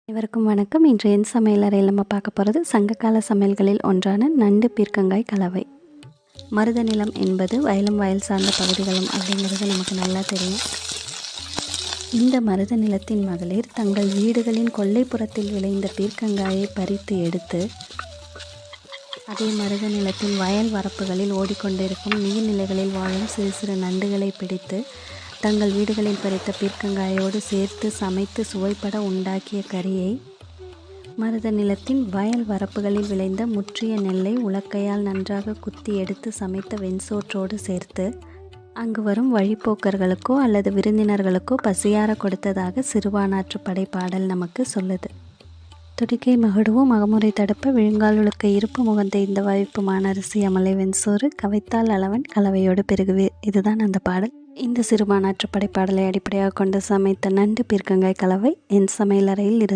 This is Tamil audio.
அனைவருக்கும் வணக்கம். இன்று என் சமையலறையில் நம்ம பார்க்க போகிறது சங்ககால சமையல்களில் ஒன்றான நண்டு பீர்க்கங்காய் கலவை. மருத நிலம் என்பது வயலும் வயல் சார்ந்த பகுதிகளும் அப்படிங்கிறது நமக்கு நல்லா தெரியும். இந்த மருத நிலத்தின் மகளிர் தங்கள் வீடுகளின் கொல்லைப்புறத்தில் விளைந்த பீர்க்கங்காயை பறித்து எடுத்து அதே மருத நிலத்தின் வயல் வரப்புகளில் ஓடிக்கொண்டிருக்கும் நீர்நிலைகளில் வாழும் சிறு சிறு நண்டுகளை பிடித்து தங்கள் வீடுகளில் பறித்த பீர்க்கங்காயோடு சேர்த்து சமைத்து சுவைப்பட உண்டாக்கிய கறியை மருத நிலத்தின் வயல் வரப்புகளில் விளைந்த முற்றிய நெல்லை உலக்கையால் நன்றாக குத்தி எடுத்து சமைத்த வெண்சோற்றோடு சேர்த்து அங்கு வரும் வழிப்போக்கர்களுக்கோ அல்லது விருந்தினர்களுக்கோ பசியார கொடுத்ததாக சிறுவானாற்று படைப்பாடல் நமக்கு சொல்லுது. துடிக்கை மகுடுவோம் மகமுறை தடுப்ப விழுங்கால் உழுக்க இருப்பு முகந்த இந்த வாய்ப்புமான அரிசி அமலை வெண்சோறு கவைத்தால் அளவன் கலவையோடு பெருகுவே. இதுதான் அந்த பாடல். இந்த சிறுபானாற்று படைப்பாடலை அடிப்படையாக கொண்டு சமைத்த நண்டு பீர்க்கங்காய் கலவை என் சமையலறையில் இருந்து